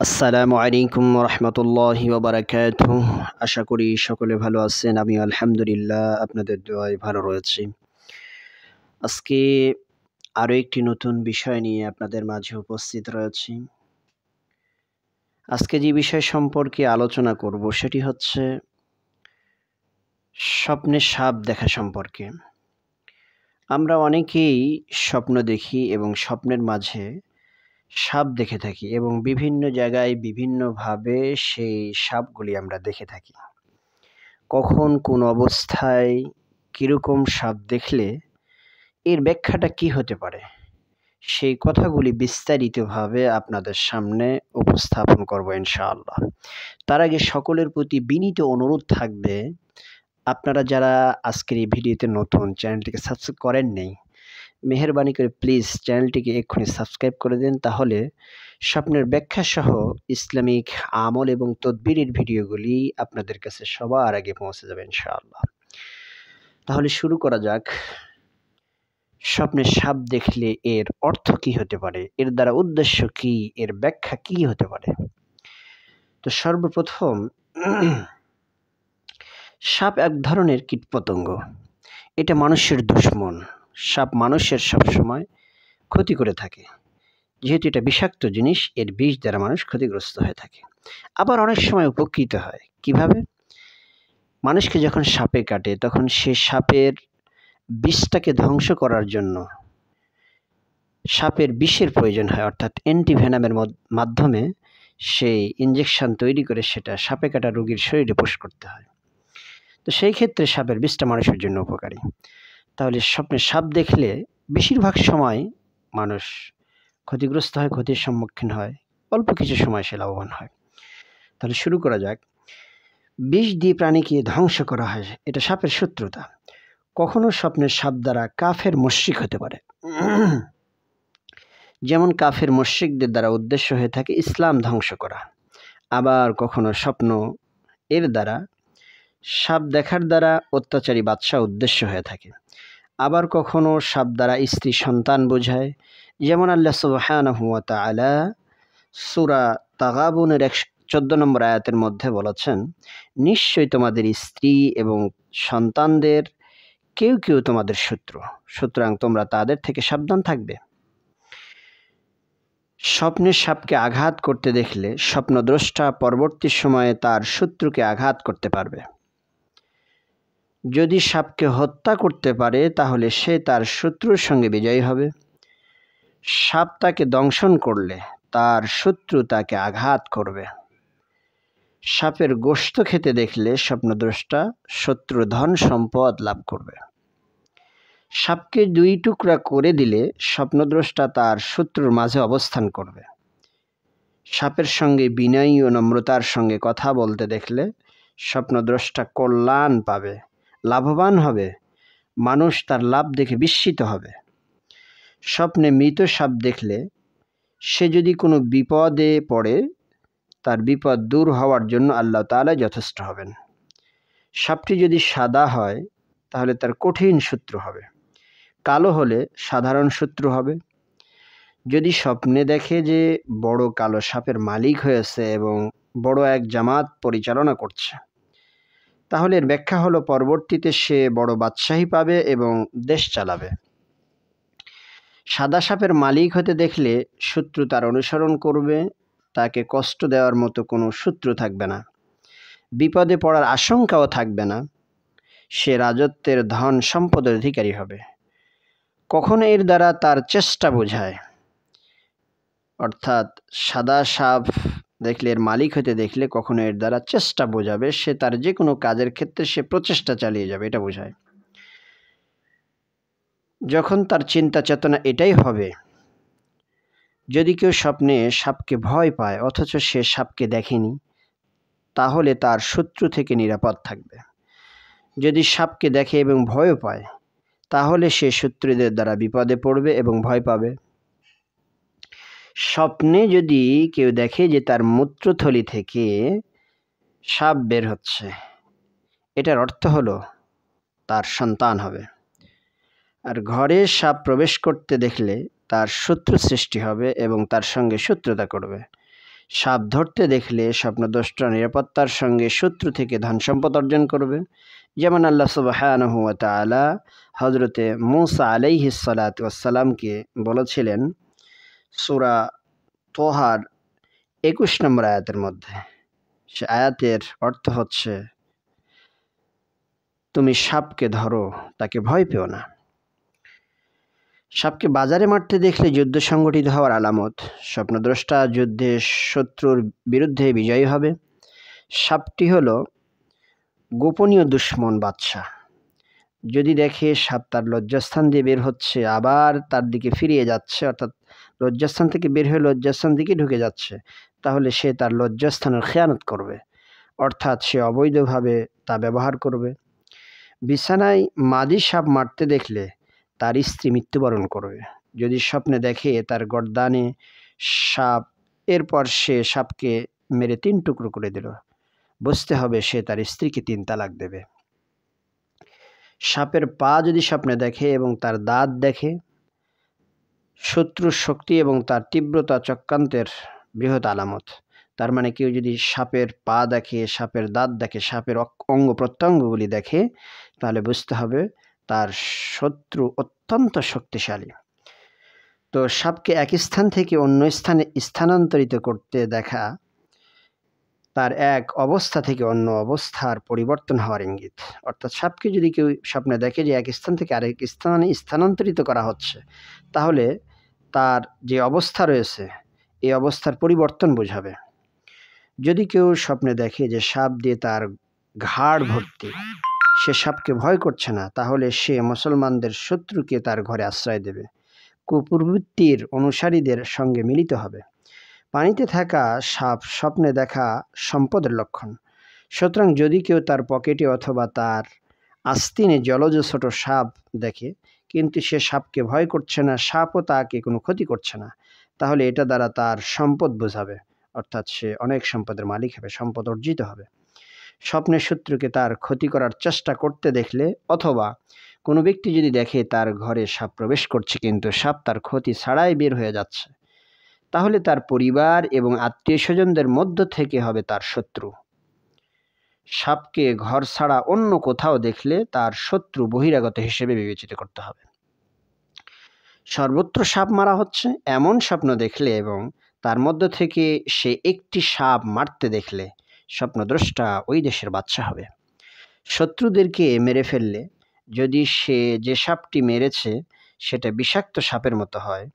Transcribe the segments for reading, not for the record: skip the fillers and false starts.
আসসালামু আলাইকুম রহমতুল্লাহি ওয়া বারাকাতুহু। আশা করি সকলে ভালো আছেন। আমি আলহামদুলিল্লাহ আপনাদের দোয়ায় ভালো রয়েছি। আজকে আরো একটি নতুন বিষয় নিয়ে আপনাদের মাঝে উপস্থিত রয়েছি। আজকে যে বিষয় সম্পর্কে আলোচনা করব সেটি হচ্ছে স্বপ্নে সাপ দেখা সম্পর্কে। আমরা অনেকেই স্বপ্ন দেখি এবং স্বপ্নের মাঝে সাপ দেখে থাকি এবং বিভিন্ন জায়গায় বিভিন্নভাবে সেই সাপগুলি আমরা দেখে থাকি। কখন কোন অবস্থায় কিরকম সাপ দেখলে এর ব্যাখ্যাটা কি হতে পারে? সেই কথাগুলি বিস্তারিতভাবে আপনাদের সামনে উপস্থাপন করব ইনশাআল্লাহ। তার আগে সকলের প্রতি বিনীত অনুরোধ থাকবে, আপনারা যারা আজকের এই ভিডিওতে নতুন, চ্যানেলটিকে সাবস্ক্রাইব করেন নাই, মেহেরবানি করে প্লিজ চ্যানেলটিকে এক্ষুনি সাবস্ক্রাইব করে দিন। তাহলে স্বপ্নের ব্যাখ্যাসহ ইসলামিক আমল এবং তদবিরের ভিডিওগুলি আপনাদের কাছে সবার আগে পৌঁছে যাবে ইনশাআল্লাহ। তাহলে শুরু করা যাক। স্বপ্নে সাপ দেখলে এর অর্থ কি হতে পারে? এর দ্বারা উদ্দেশ্য কি? এর ব্যাখ্যা কি হতে পারে? তো সর্বপ্রথম সাপ এক ধরনের কীটপতঙ্গ। এটা মানুষের দুশমন। সাপ মানুষের সবসময় ক্ষতি করে থাকে। যেহেতু এটা বিষাক্ত জিনিস, এর বিষ দ্বারা মানুষ ক্ষতিগ্রস্ত হয়ে থাকে। আবার অনেক সময় উপকৃত হয়। কিভাবে? মানুষকে যখন সাপে কাটে তখন সে সাপের বিষটাকে ধ্বংস করার জন্য সাপের বিষের প্রয়োজন হয়, অর্থাৎ অ্যান্টিভেনামের মাধ্যমে সেই ইঞ্জেকশন তৈরি করে সেটা সাপে কাটা রোগীর শরীরে পুশ করতে হয়। তো সেই ক্ষেত্রে সাপের বিষটা মানুষের জন্য উপকারী। তাহলে স্বপ্নে সাপ দেখলে বেশিরভাগ সময় মানুষ ক্ষতিগ্রস্ত হয়, ক্ষতির সম্মুখীন হয়, অল্প কিছু সময় সে লাভবান হয়। তাহলে শুরু করা যাক। বিষ দিয়ে প্রাণীকে ধ্বংস করা হয়, এটা সাপের শত্রুতা। কখনো স্বপ্নের সাপ দ্বারা কাফের মুশরিক হতে পারে। যেমন কাফের মুশরিকদের দ্বারা উদ্দেশ্য হয়ে থাকে ইসলাম ধ্বংস করা। আবার কখনো স্বপ্ন এর দ্বারা সাপ দেখার দ্বারা অত্যাচারী বাদশাহ উদ্দেশ্য হয়ে থাকে। আবার কখনো সাপ দ্বারা স্ত্রী সন্তান বোঝায়। যেমন আল্লাহ সুবহানাহু ওয়া তাআলা সূরা তাগাবুনের ১১৪ নম্বর আয়াতের মধ্যে বলেছেন, নিশ্চয়ই তোমাদের স্ত্রী এবং সন্তানদের কেউ কেউ তোমাদের শত্রু, সুতরাং তোমরা তাদের থেকে সাবধান থাকবে। স্বপ্নের সাপকে আঘাত করতে দেখলে স্বপ্নদ্রষ্টা পরবর্তী সময়ে তার শত্রুকে আঘাত করতে পারবে। যদি সাপকে হত্যা করতে পারে তাহলে সে তার শত্রুর সঙ্গে বিজয়ী হবে। সাপ তাকে দংশন করলে তার শত্রু তাকে আঘাত করবে। সাপের গোশত খেতে দেখলে স্বপ্নদ্রষ্টা শত্রু ধন সম্পদ লাভ করবে। সাপকে ২ টুকরা করে দিলে স্বপ্নদ্রষ্টা তার শত্রুর মাঝে অবস্থান করবে। সাপের সঙ্গে বিনয়ী ও নম্রতার সঙ্গে কথা বলতে দেখলে স্বপ্নদ্রষ্টা কল্যাণ পাবে, লাভবান হবে। মানুষ তার লাভ দেখে বিস্মিত হবে। স্বপ্নে মৃত সাপ দেখলে সে যদি কোনো বিপদে পড়ে তার বিপদ দূর হওয়ার জন্য আল্লাহ তাআলা যথেষ্ট হবেন। সাপটি যদি সাদা হয় তাহলে তার কঠিন শত্রু হবে, কালো হলে সাধারণ শত্রু হবে। যদি স্বপ্নে দেখে যে বড় কালো সাপের মালিক হয়েছে এবং বড় এক জামাত পরিচালনা করছে, তাহলে এর ব্যাখ্যা হলো পরবর্তীতে সে বড় বাদশাহী পাবে এবং দেশ চালাবে। সাদা সাপের মালিক হতে দেখলে শত্রু তার অনুসরণ করবে, তাকে কষ্ট দেওয়ার মতো কোনো শত্রু থাকবে না, বিপদে পড়ার আশঙ্কাও থাকবে না। সে রাজত্বের ধন সম্পদের অধিকারী হবে। কখনো এর দ্বারা তার চেষ্টা বোঝায়, অর্থাৎ সাদা সাপ দেখলে এর মালিক হতে দেখলে কখনো এর দ্বারা চেষ্টা বোঝাবে, সে তার যে কোনো কাজের ক্ষেত্রে সে প্রচেষ্টা চালিয়ে যাবে, এটা বোঝায়। যখন তার চিন্তা চেতনা এটাই হবে। যদি কেউ স্বপ্নে সাপকে ভয় পায় অথচ সে সাপকে দেখেনি, তাহলে তার শত্রু থেকে নিরাপদ থাকবে। যদি সাপকে দেখে এবং ভয়ও পায় তাহলে সে শত্রুদের দ্বারা বিপদে পড়বে এবং ভয় পাবে। স্বপ্নে যদি কেউ দেখে যে তার মূত্রথলি থেকে সাপ বের হচ্ছে, এটার অর্থ হলো তার সন্তান হবে। আর ঘরে সাপ প্রবেশ করতে দেখলে তার শত্রু সৃষ্টি হবে এবং তার সঙ্গে শত্রুতা করবে। সাপ ধরতে দেখলে স্বপ্নদ্রষ্টা নিরাপত্তার সঙ্গে শত্রু থেকে ধন সম্পদ অর্জন করবে। যেমন আল্লাহ সুবহানাহু ওয়া তাআলা হযরতে মূসা আলাইহিস সালাতু ওয়াস সালামকে বলেছিলেন সূরা তোহার ২১ নম্বর আয়াতের মধ্যে। সে আয়াতের অর্থ হচ্ছে, তুমি সাপকে ধরো, তাকে ভয় পেও না। সাপকে বাজারে মারতে দেখলে যুদ্ধ সংগঠিত হওয়ার আলামত। স্বপ্নদ্রষ্টা যুদ্ধে শত্রুর বিরুদ্ধে বিজয়ী হবে। সাপটি হলো গোপনীয় দুশ্মন বাদশা। যদি দেখে সাপ তার লজ্জাস্থান দিয়ে বের হচ্ছে, আবার তার দিকে ফিরিয়ে যাচ্ছে, অর্থাৎ লজ্জাস্থান থেকে বের হয়ে লজ্জাস্থান দিকে ঢুকে যাচ্ছে, তাহলে সে তার লজ্জাস্থানের খেয়ানত করবে, অর্থাৎ সে অবৈধভাবে তা ব্যবহার করবে। বিছানায় মাদি সাপ মারতে দেখলে তার স্ত্রী মৃত্যুবরণ করবে। যদি স্বপ্নে দেখে তার গর্দানে সাপ, এরপর সে সাপকে মেরে ৩ টুকরো করে দিল, বুঝতে হবে সে তার স্ত্রীকে ৩ তালাক দেবে। সাপের পা যদি স্বপ্নে দেখে এবং তার দাঁত দেখে, শত্রুর শক্তি এবং তার তীব্রতা চক্রান্তের বৃহৎ আলামত। তার মানে কেউ যদি সাপের পা দেখে, সাপের দাঁত দেখে, সাপের অঙ্গ প্রত্যঙ্গগুলি দেখে, তাহলে বুঝতে হবে তার শত্রু অত্যন্ত শক্তিশালী। তো সাপকে এক স্থান থেকে অন্য স্থানে স্থানান্তরিত করতে দেখা তার এক অবস্থা থেকে অন্য অবস্থার পরিবর্তন হওয়ার ইঙ্গিত। অর্থাৎ সাপকে যদি কেউ স্বপ্নে দেখে যে এক স্থান থেকে আরেক স্থানে স্থানান্তরিত করা হচ্ছে, তাহলে তার যে অবস্থা রয়েছে এই অবস্থার পরিবর্তন বোঝাবে। যদি কেউ স্বপ্নে দেখে যে সাপ দিয়ে তার ঘাড় ভর্তি, সে সাপকে ভয় করছে না, তাহলে সে মুসলমানদের শত্রুকে তার ঘরে আশ্রয় দেবে, কুপ্রবৃত্তির অনুসারীদের সঙ্গে মিলিত হবে। পানিতে থাকা সাপ স্বপ্নে দেখা সম্পদের লক্ষণ। সুতরাং যদি কেউ তার পকেটে অথবা তার আস্তিনে জলজ ছোট সাপ দেখে, কিন্তু সে সাপকে ভয় করছে না, সাপও তাকে কোনো ক্ষতি করছে না, তাহলে এটা দ্বারা তার সম্পদ বোঝাবে, অর্থাৎ সে অনেক সম্পদের মালিক হবে, সম্পদ অর্জিত হবে। স্বপ্নের শত্রুকে তার ক্ষতি করার চেষ্টা করতে দেখলে, অথবা কোনো ব্যক্তি যদি দেখে তার ঘরে সাপ প্রবেশ করছে কিন্তু সাপ তার ক্ষতি ছাড়াই বের হয়ে যাচ্ছে, তাহলে তার পরিবার এবং আত্মীয় স্বজনদের মধ্য থেকে হবে তার শত্রু। সাপকে ঘর ছাড়া অন্য কোথাও দেখলে তার শত্রু বহিরাগত হিসেবে বিবেচিত করতে হবে। সর্বত্র সাপ মারা হচ্ছে এমন স্বপ্ন দেখলে এবং তার মধ্য থেকে সে একটি সাপ মারতে দেখলে স্বপ্নদ্রষ্টা ওই দেশের বাদশা হবে। শত্রুদেরকে মেরে ফেললে যদি সে যে সাপটি মেরেছে সেটা বিষাক্ত সাপের মতো হয়,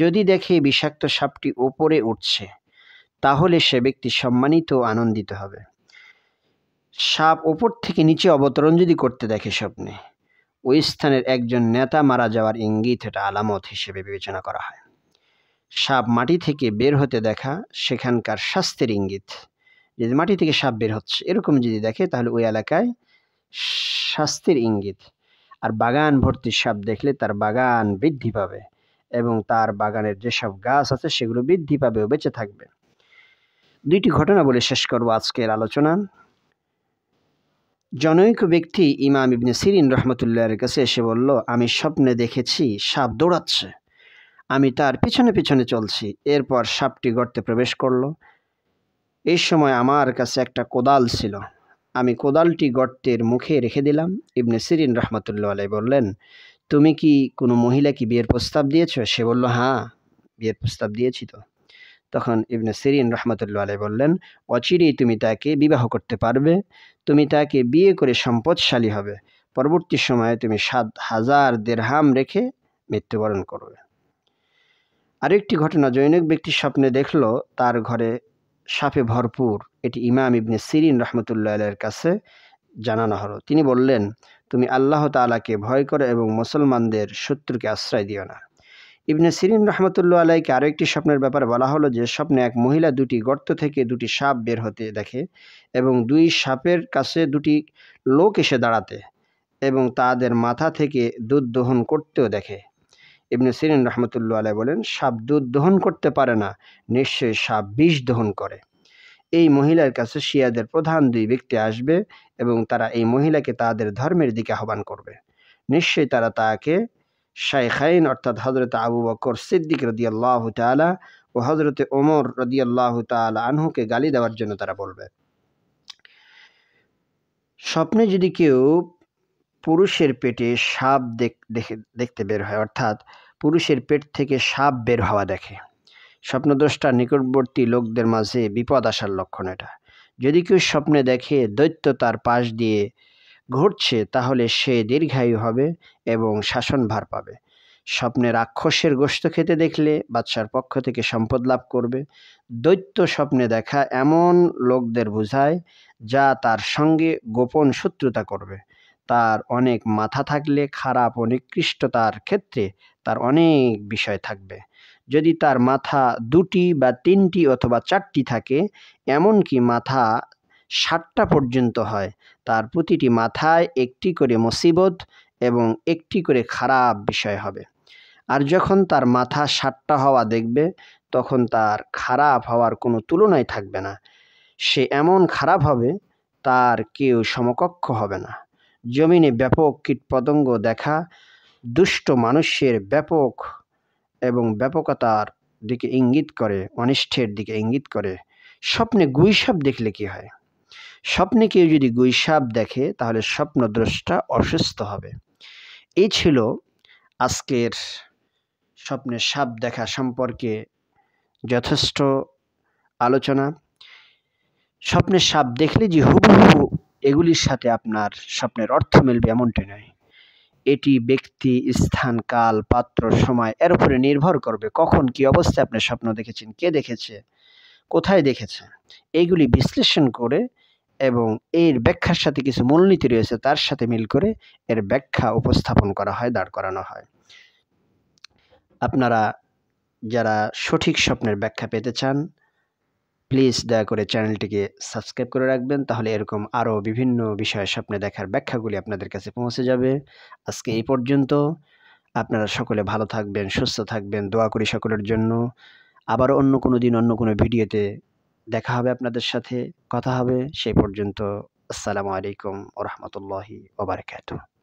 যদি দেখে বিষাক্ত সাপটি ওপরে উঠছে, তাহলে সে ব্যক্তি সম্মানিত ও আনন্দিত হবে। সাপ ওপর থেকে নিচে অবতরণ যদি করতে দেখে স্বপ্নে, ওই স্থানের একজন নেতা মারা যাওয়ার ইঙ্গিত, এটা আলামত হিসেবে বিবেচনা করা হয়। সাপ মাটি থেকে বের হতে দেখা সেখানকার স্বাস্থ্যের ইঙ্গিত। যদি মাটি থেকে সাপ বের হচ্ছে এরকম যদি দেখে, তাহলে ওই এলাকায় স্বাস্থ্যের ইঙ্গিত। আর বাগান ভর্তি সাপ দেখলে তার বাগান বৃদ্ধি পাবে এবং তার বাগানের যেসব গাছ আছে সেগুলো বৃদ্ধি পাবে ও বেঁচে থাকবে। 2টি ঘটনা বলে শেষ করব আজকের আলোচনা। জনৈক ব্যক্তি ইমাম ইবনে সিরিন রহমতুল্লাহের কাছে এসে বলল, আমি স্বপ্নে দেখেছি সাপ দৌড়াচ্ছে, আমি তার পিছনে পিছনে চলছি, এরপর সাপটি গর্তে প্রবেশ করলো। এই সময় আমার কাছে একটা কোদাল ছিল, আমি কোদালটি গর্তের মুখে রেখে দিলাম। ইবনে সিরিন রহমতুল্লাহ আলাইহি বললেন, তুমি কি কোনো মহিলাকে বিয়ের প্রস্তাব দিয়েছো? সে বলল, হ্যাঁ, বিয়ের প্রস্তাব দিয়েছি তো। তখন ইবনে সিরিন রহমতুল্লাহ আলাইহি বললেন, অচিরেই তুমি তাকে বিবাহ করতে পারবে, তুমি তাকে বিয়ে করে সম্পদশালী হবে, পরবর্তী সময়ে তুমি 7,000 দিরহাম রেখে মৃত্যুবরণ করবে। আরেকটি ঘটনা, জনৈক ব্যক্তি স্বপ্নে দেখলো তার ঘরে সাপে ভরপুর। এটি ইমাম ইবনে সিরিন রহমতুল্লাহ আলাইহির কাছে জানানো হলো। তিনি বললেন, তুমি আল্লাহ তাআলাকে ভয় করো এবং মুসলমানদের শত্রুকে আশ্রয় দিও না। ইবনে সিরিন রহমতুল্লাহ আলাইহিকে আরও একটি স্বপ্নের ব্যাপারে বলা হলো যে স্বপ্নে এক মহিলা 2টি গর্ত থেকে 2টি সাপ বের হতে দেখে এবং 2 সাপের কাছে 2টি লোক এসে দাঁড়াতে এবং তাদের মাথা থেকে দুধ দহন করতেও দেখে। ইবনে সিরিন রহমতুল্লাহ আলাইহি বলেন, সাপ দুধ দহন করতে পারে না, নিশ্চয়ই সাপ বিষ দহন করে। এই মহিলার কাছে শিয়াদের প্রধান 2 ব্যক্তি আসবে এবং তারা এই মহিলাকে তাদের ধর্মের দিকে আহ্বান করবে। নিশ্চয়ই তারা তাকে শাইখাইন অর্থাৎ হযরত আবু বকর সিদ্দিক রাদিয়াল্লাহু তাআলা ও হযরতে ওমর রাদিয়াল্লাহু তাআলা আনহুকে গালি দেওয়ার জন্য তারা বলবে। স্বপ্নে যদি কেউ পুরুষের পেটে সাপ দেখতে বের হয়, অর্থাৎ পুরুষের পেট থেকে সাপ বের হওয়া দেখে, স্বপ্নদ্রষ্টার নিকটবর্তী লোকদের মাঝে বিপদ আসার লক্ষণ এটা। যদি কেউ স্বপ্নে দেখে দৈত্য তার পাশ দিয়ে ঘুরছে, তাহলে সে দীর্ঘায়ু হবে এবং শাসনভার পাবে। স্বপ্নে রাক্ষসের গোশত খেতে দেখলে বাদশার পক্ষ থেকে সম্পদ লাভ করবে। দৈত্য স্বপ্নে দেখা এমন লোকদের বোঝায় যা তার সঙ্গে গোপন শত্রুতা করবে। তার অনেক মাথা থাকলে খারাপ ও নিকৃষ্টতার ক্ষেত্রে তার অনেক বিষয় থাকবে। যদি তার মাথা 2টি বা 3টি অথবা 4টি থাকে, এমনকি মাথা 7টা পর্যন্ত হয়, তার প্রতিটি মাথায় একটি করে মুসিবত এবং একটি করে খারাপ বিষয় হবে। আর যখন তার মাথা 7টা হওয়া দেখবে, তখন তার খারাপ হওয়ার কোনো তুলনাই থাকবে না। সে এমন খারাপ হবে, তার কেউ সমকক্ষ হবে না। জমিনে ব্যাপক কীটপতঙ্গ দেখা দুষ্ট মানুষের ব্যাপক এবং ব্যাপকতার দিকে ইঙ্গিত করে, অনিষ্টের দিকে ইঙ্গিত করে। স্বপ্নে গুইসাপ দেখলে কি হয়? স্বপ্নে কেউ যদি গুইসাপ দেখে, তাহলে স্বপ্নদ্রষ্টা অসুস্থ হবে। এই ছিল আজকের স্বপ্নে সাপ দেখা সম্পর্কে যথেষ্ট আলোচনা। স্বপ্নে সাপ দেখলে যে হুবহু এগুলির সাথে আপনার স্বপ্নের অর্থ মিলবে এমনটি নয়। এটি ব্যক্তি, স্থান, কাল, পাত্র, সময় এর উপরে নির্ভর করবে। কখন কি অবস্থায় আপনি স্বপ্ন দেখেছেন, কে দেখেছে, কোথায় দেখেছে, এইগুলি বিশ্লেষণ করে এবং এর ব্যাখ্যার সাথে কিছু মূলনীতি রয়েছে, তার সাথে মিল করে এর ব্যাখ্যা উপস্থাপন করা হয়, দাঁড় করানো হয়। আপনারা যারা সঠিক স্বপ্নের ব্যাখ্যা পেতে চান, প্লিজ দয়া করে চ্যানেলটিকে সাবস্ক্রাইব করে রাখবেন, তাহলে এরকম আরও বিভিন্ন বিষয়ে স্বপ্নে দেখার ব্যাখ্যাগুলি আপনাদের কাছে পৌঁছে যাবে। আজকে এই পর্যন্ত। আপনারা সকলে ভালো থাকবেন, সুস্থ থাকবেন, দোয়া করি সকলের জন্য। আবার অন্য কোনো দিন অন্য কোনো ভিডিওতে দেখা হবে, আপনাদের সাথে কথা হবে। সেই পর্যন্ত আসসালামু আলাইকুম ওয়া রাহমাতুল্লাহি ওয়া বারাকাতুহু।